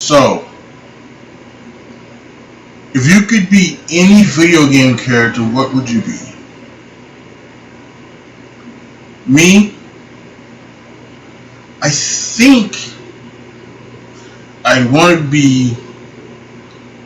So, if you could be any video game character, what would you be? Me, I think I want to be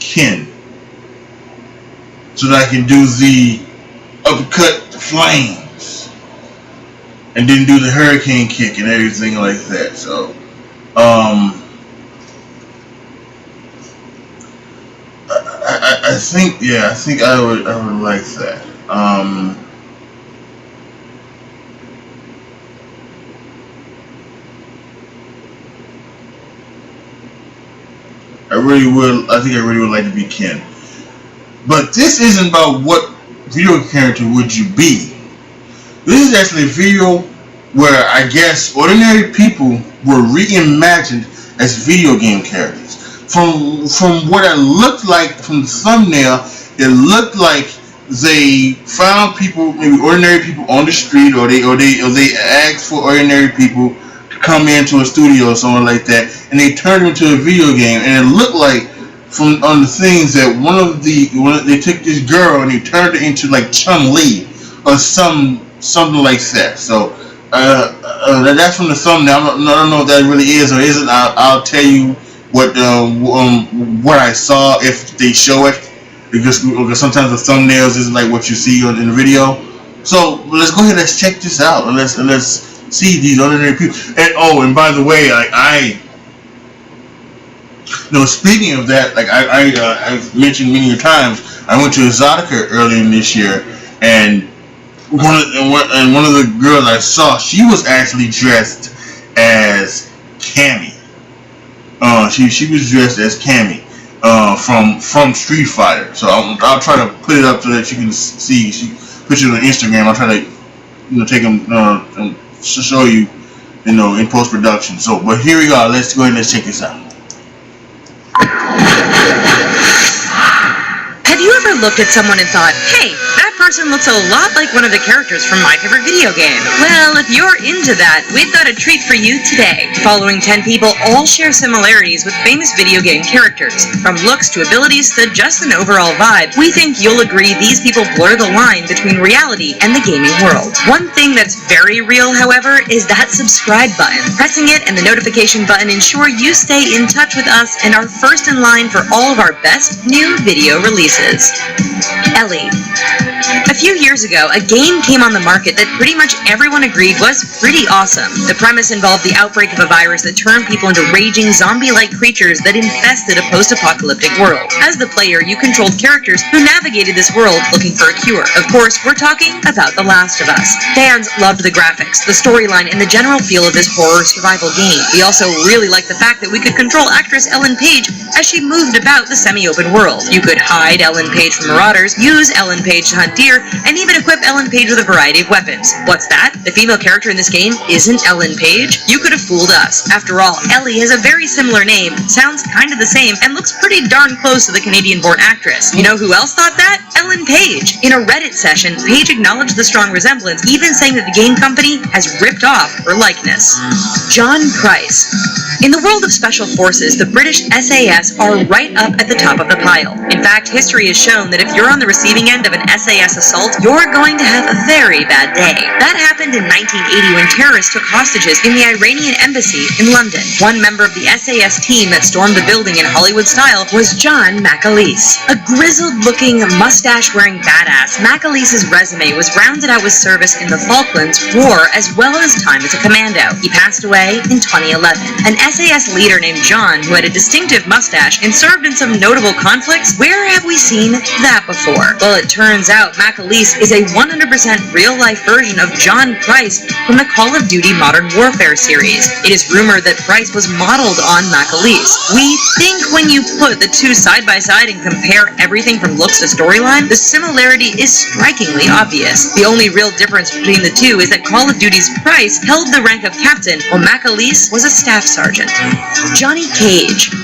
Ken, so that I can do the uppercut flames and then do the hurricane kick and everything like that. So, I think, yeah, I think I would like that. I think I really would like to be Ken. But this isn't about what video character would you be. This is actually a video where I guess ordinary people were reimagined as video game characters. From what it looked like from the thumbnail, it looked like they found people, maybe ordinary people on the street, or they asked for ordinary people to come into a studio or something like that, and they turned it into a video game. And it looked like from on the things that they took this girl and they turned it into like CHUN-LI or something like that. So that's from the thumbnail. I don't know if that really is or isn't. I'll tell you what I saw if they show it, because sometimes the thumbnails isn't like what you see in the video. So let's go ahead, let's check this out, and let's see these ordinary people. And by the way, speaking of that, like I've mentioned many times, I went to Exotica earlier this year, and one of the girls I saw, she was actually dressed as Cammy. She was dressed as Cammy from Street Fighter. So I'll try to put it up so that you can see. She put it on Instagram. I'll try to take them and show you, in post production. So, but here we go. Let's go ahead and let's check this out. Have you ever looked at someone and thought, hey, that person looks a lot like one of the characters from my favorite video game? Well, if you're into that, we've got a treat for you today. The following 10 people all share similarities with famous video game characters. From looks to abilities to just an overall vibe, we think you'll agree these people blur the line between reality and the gaming world. One thing that's very real, however, is that subscribe button. Pressing it and the notification button ensure you stay in touch with us and are first in line for all of our best new video releases. Ellie. A few years ago, a game came on the market that pretty much everyone agreed was pretty awesome. The premise involved the outbreak of a virus that turned people into raging zombie-like creatures that infested a post-apocalyptic world. As the player, you controlled characters who navigated this world looking for a cure. Of course, we're talking about The Last of Us. Fans loved the graphics, the storyline, and the general feel of this horror survival game. We also really liked the fact that we could control actress Ellen Page as she moved about the semi-open world. You could hide Ellen Page from marauders, use Ellen Page to hunt deer, and even equip Ellen Page with a variety of weapons. What's that? The female character in this game isn't Ellen Page? You could have fooled us. After all, Ellie has a very similar name, sounds kind of the same, and looks pretty darn close to the Canadian-born actress. You know who else thought that? Ellen Page. In a Reddit session, Page acknowledged the strong resemblance, even saying that the game company has ripped off her likeness. John Price. In the world of special forces, the British SAS are right up at the top of the pile. In fact, history has shown that if you're on the receiving end of an SAS assault, you're going to have a very bad day. That happened in 1980 when terrorists took hostages in the Iranian embassy in London. One member of the SAS team that stormed the building in Hollywood style was John McAleese. A grizzled-looking, mustache-wearing badass, McAleese's resume was rounded out with service in the Falklands War as well as time as a commando. He passed away in 2011. An SAS leader named John, who had a distinctive mustache and served in some notable conflicts, where have we seen that before? Well, it turns out McAleese is a 100% real-life version of John Price from the Call of Duty Modern Warfare series. It is rumored that Price was modeled on McAleese. We think when you put the two side by side and compare everything from looks to storyline, the similarity is strikingly obvious. The only real difference between the two is that Call of Duty's Price held the rank of captain, while McAleese was a staff sergeant. Johnny Cage.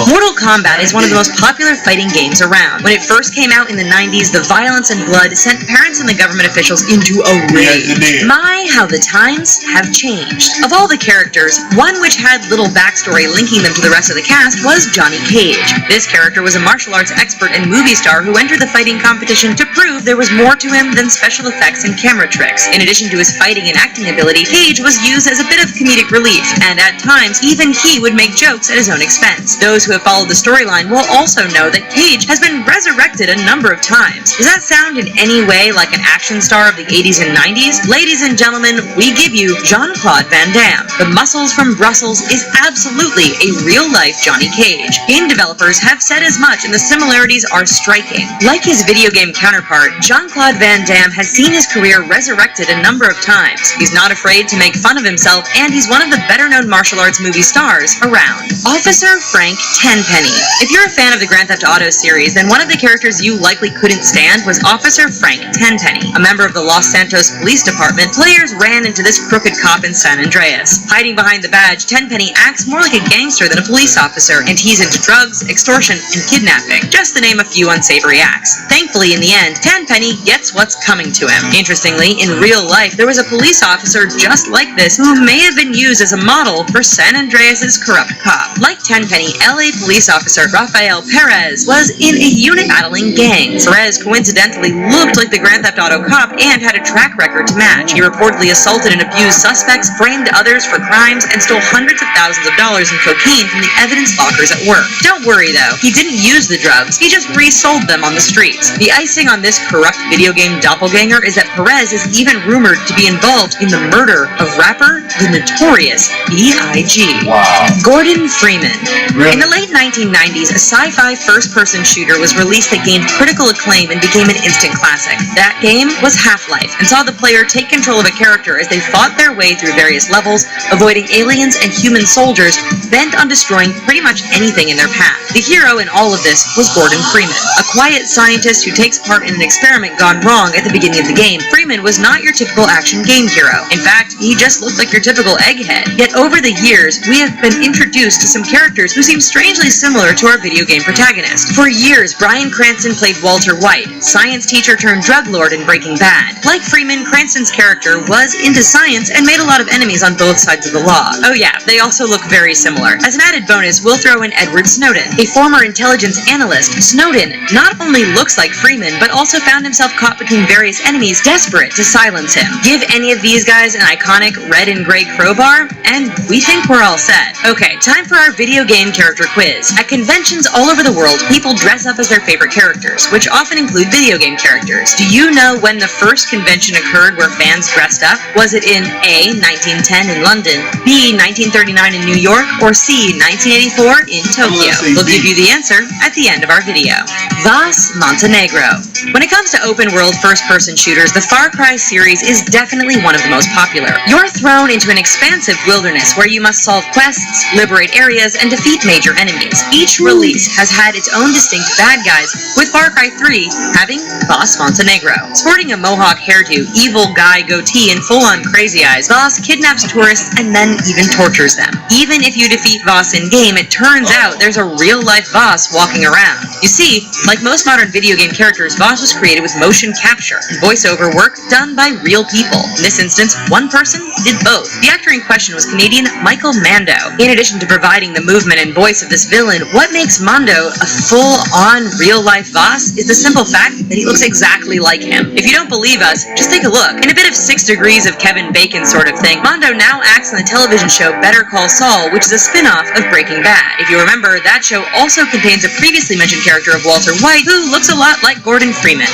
Mortal Kombat is one of the most popular fighting games around. When it first came out in the 90s, the violence and blood sent sent parents and the government officials into a rage. My, how the times have changed. Of all the characters, one which had little backstory linking them to the rest of the cast was Johnny Cage. This character was a martial arts expert and movie star who entered the fighting competition to prove there was more to him than special effects and camera tricks. In addition to his fighting and acting ability, Cage was used as a bit of comedic relief, and at times, even he would make jokes at his own expense. Those who have followed the storyline will also know that Cage has been resurrected a number of times. Does that sound in any way like an action star of the 80s and 90s? Ladies and gentlemen, we give you Jean-Claude Van Damme. The muscles from Brussels is absolutely a real-life Johnny Cage. Game developers have said as much, and the similarities are striking. Like his video game counterpart, Jean-Claude Van Damme has seen his career resurrected a number of times. He's not afraid to make fun of himself, and he's one of the better-known martial arts movie stars around. Officer Frank Tenpenny. If you're a fan of the Grand Theft Auto series, then one of the characters you likely couldn't stand was Officer Frank Tenpenny. A member of the Los Santos Police Department, players ran into this crooked cop in San Andreas. Hiding behind the badge, Tenpenny acts more like a gangster than a police officer, and he's into drugs, extortion, and kidnapping, just to name a few unsavory acts. Thankfully, in the end, Tenpenny gets what's coming to him. Interestingly, in real life, there was a police officer just like this who may have been used as a model for San Andreas' corrupt cop. Like Tenpenny, LA police officer Rafael Perez was in a unit battling gangs. Perez coincidentally looked like the Grand Theft Auto cop and had a track record to match. He reportedly assaulted and abused suspects, framed others for crimes, and stole hundreds of thousands of dollars in cocaine from the evidence lockers at work. Don't worry though, he didn't use the drugs, he just resold them on the streets. The icing on this corrupt video game doppelganger is that Perez is even rumored to be involved in the murder of rapper the notorious B.I.G. Wow. Gordon Freeman. Really? In the late 1990s, a sci-fi first-person shooter was released that gained critical acclaim and became an instant classic. That game was Half-Life, and saw the player take control of a character as they fought their way through various levels, avoiding aliens and human soldiers bent on destroying pretty much anything in their path. The hero in all of this was Gordon Freeman, a quiet scientist who takes part in an experiment gone wrong at the beginning of the game. Freeman was not your typical action game hero. In fact, he just looked like your typical egghead. Yet over the years, we have been introduced to some characters who seem strangely similar to our video game protagonist. For years, Bryan Cranston played Walter White, science teacher turned drug lord in Breaking Bad. Like Freeman, Cranston's character was into science and made a lot of enemies on both sides of the law. Oh yeah, they also look very similar. As an added bonus, we'll throw in Edward Snowden, a former intelligence analyst. Snowden not only looks like Freeman, but also found himself caught between various enemies desperate to silence him. Give any of these guys an iconic red and gray crowbar, and we think we're all set. Okay, time for our video game character quiz. At conventions all over the world, people dress up as their favorite characters, which often include video game characters. Do you know when the first convention occurred where fans dressed up? Was it in A, 1910 in London, B, 1939 in New York, or C, 1984 in Tokyo? We'll give you the answer at the end of our video. Vas, Montenegro. When it comes to open-world first-person shooters, the Far Cry series is definitely one of the most popular. You're thrown into an expansive wilderness where you must solve quests, liberate areas, and defeat major enemies. Each release has had its own distinct bad guys, with Far Cry 3 having Vas Montenegro. Sporting a mohawk hairdo, evil guy goatee, and full-on crazy eyes, Vas kidnaps tourists and then even tortures them. Even if you defeat Vas in-game, it turns out there's a real-life Vas walking around. You see, like most modern video game characters, Vas was created with motion capture and voiceover work done by real people. In this instance, one person did both. The actor in question was Canadian Michael Mando. In addition to providing the movement and voice of this villain, what makes Mando a full-on real-life Vas is the simple fact that he looks exactly like him. If you don't believe us, just take a look. In a bit of 6 Degrees of Kevin Bacon sort of thing, Mando now acts on the television show Better Call Saul, which is a spin-off of Breaking Bad. If you remember, that show also contains a previously mentioned character of Walter White, who looks a lot like Gordon Freeman.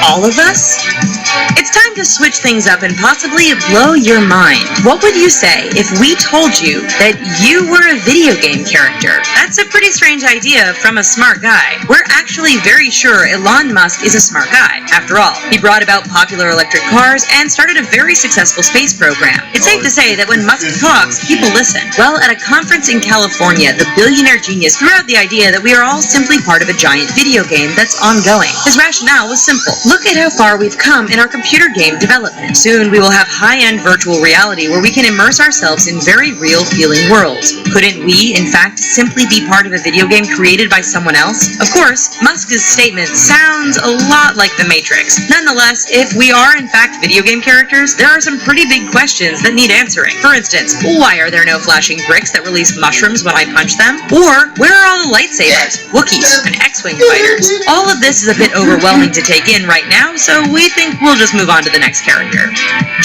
All of us? It's time to switch things up and possibly blow your mind. What would you say if we told you that you were a video game character? That's a pretty strange idea from a smart guy. We're actually very sure Elon Musk is a smart guy. After all, he brought about popular electric cars and started a very successful space program. It's safe to say that when Musk talks, people listen. Well, at a conference in California, the billionaire genius threw out the idea that we are all simply part of a giant video game that's ongoing. His rationale was simple. Look at how far we've come in our computer game development. Soon we will have high-end virtual reality where we can immerse ourselves in very real feeling worlds. Couldn't we, in fact, simply be part of a video game created by someone else? Of course, Musk's statement sounds a lot like The Matrix. Nonetheless, if we are in fact video game characters, there are some pretty big questions that need answering. For instance, why are there no flashing bricks that release mushrooms when I punch them? Or, where are all the lightsabers, Wookiees, and X-Wing fighters? All of this is a bit overwhelming to take in right now, so we think we'll just move on to the next character.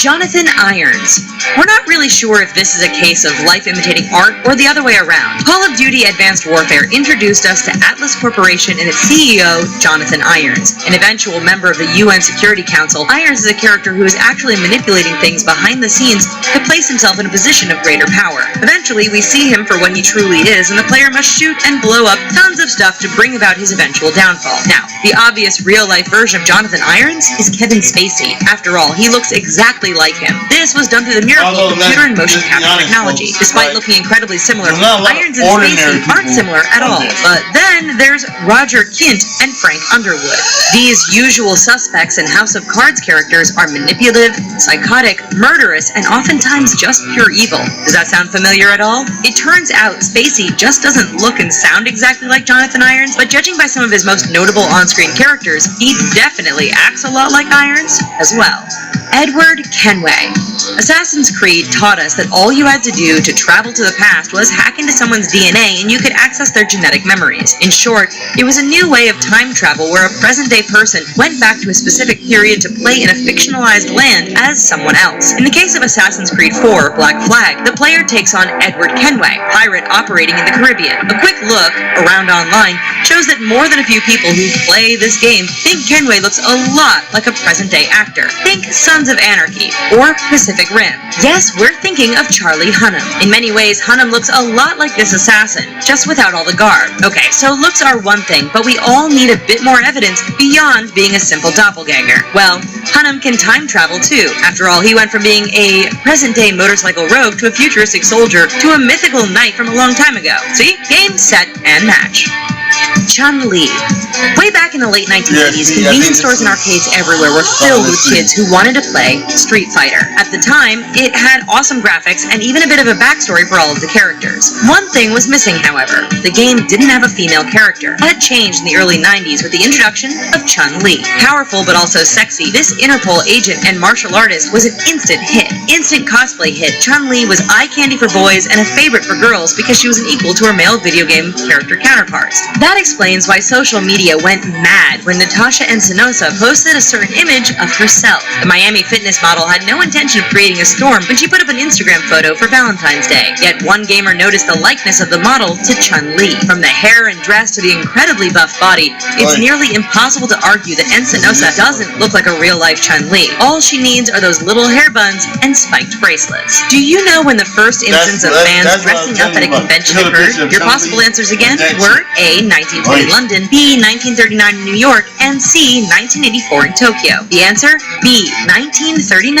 Jonathan Irons. We're not really sure if this is a case of life imitating art or the other way around. Call of Duty Advanced Warfare introduced us to Atlas Corporation and its CEO, Jonathan Irons. An eventual member of the UN Security Council, Irons is a character who is actually manipulating things behind the scenes to place himself in a position of greater power. Eventually, we see him for what he truly is, and the player must shoot and blow up tons of stuff to bring about his eventual downfall. Now, the obvious real-life version of Jonathan Irons is Kevin Spacey. After all, he looks exactly like him. This was done through the miracle of computer and motion capture technology. Despite looking incredibly similar, Irons and Spacey aren't similar at all. But then there's Roger Kint and Frank Underwood. These usual suspects and House of Cards characters are manipulative, psychotic, murderous, and oftentimes just pure evil. Does that sound familiar at all? It turns out Spacey just doesn't look and sound exactly like Jonathan Irons, but judging by some of his most notable on-screen characters, he definitely acts a lot like Irons as well. Edward Kenway. Assassin's Creed taught us that all you had to do to travel to the past was hack into someone's DNA and you could access their genetic memories. In short, it was a new way of time travel where a present-day person went back to a specific period to play in a fictionalized land as someone else. In the case of Assassin's Creed 4, Black Flag, the player takes on Edward Kenway, pirate operating in the Caribbean. A quick look around online shows that more than a few people who play this game think Kenway looks a lot like a present-day actor. Think Sons of Anarchy or Pacific Rim. Yes, we're thinking of Charlie Hunnam. In many ways, Hunnam looks a lot like this assassin, just without all the garb. Okay, so looks are one thing, but we all need a bit more evidence beyond being a simple doppelganger. Well, Hunnam can time travel too. After all, he went from being a present-day motorcycle rogue to a futuristic soldier to a mythical knight from a long time ago. See? Game, set, and match. CHUN-LI. Way back in the late 1980s, convenience stores and arcades everywhere were filled with kids who wanted to play Street Fighter. At the time, it had awesome graphics and even a bit of a backstory for all of the characters. One thing was missing, however. The game didn't have a female character. That changed in the early 90s with the introduction of CHUN-LI. Powerful but also sexy, this Interpol agent and martial artist was an instant hit. Instant cosplay hit. CHUN-LI was eye candy for boys and a favorite for girls because she was an equal to her male video game character counterparts. That explains why social media went mad when Natasha Encinosa posted a certain image of herself. The Miami fitness model had no intention of creating a storm when she put up an Instagram photo for Valentine's Day. Yet one gamer noticed the likeness of the model to CHUN-LI. From the hair and dress to the incredibly buff body, it's nearly impossible to argue that Encinosa doesn't look like a real-life CHUN-LI. All she needs are those little hair buns and spiked bracelets. Do you know when the first instance of fans dressing up at a convention occurred? Your possible answers again were A. 1920 London, B. 1939 in New York, and C. 1984 in Tokyo. The answer? B. 1939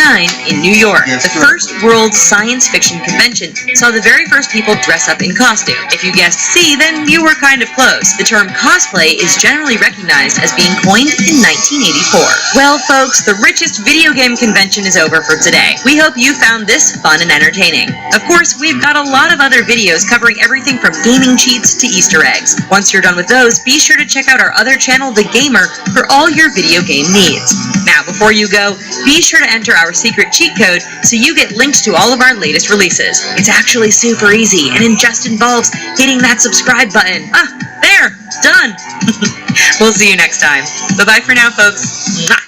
in New York. The first World Science Fiction Convention saw the very first people dress up in costume. If you guessed C, then you were kind of close. The term cosplay is generally recognized as being coined in 1984. Well, folks, the richest video game convention is over for today. We hope you found this fun and entertaining. Of course, we've got a lot of other videos covering everything from gaming cheats to Easter eggs. Once you're done with those, be sure to check out our other channel, The Gamer, for all your video game needs. Now, before you go, be sure to enter our secret cheat code so you get links to all of our latest releases. It's actually super easy, and it just involves hitting that subscribe button. There! Done! We'll see you next time. Bye-bye for now, folks. Mwah.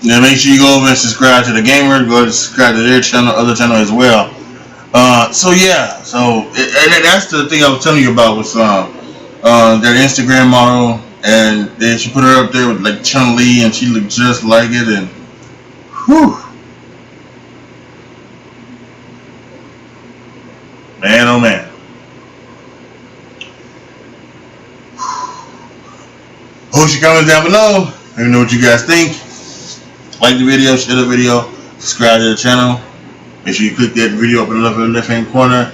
Now make sure you go over and subscribe to The Gamer. Go and subscribe to their channel, other channel as well. So that's the thing I was telling you about with that Instagram model, and then she put her up there with like Chun-Li, and she looked just like it, and whew, man, oh man. Post your comments down below. Let me know what you guys think. Like the video, share the video, subscribe to the channel. Make sure you click that video up in the left hand corner.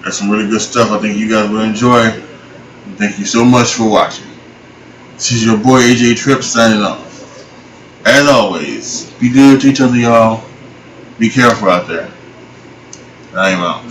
That's some really good stuff I think you guys will enjoy. And thank you so much for watching. This is your boy AJ Tripp signing off. As always, be good to each other, y'all. Be careful out there. I am out.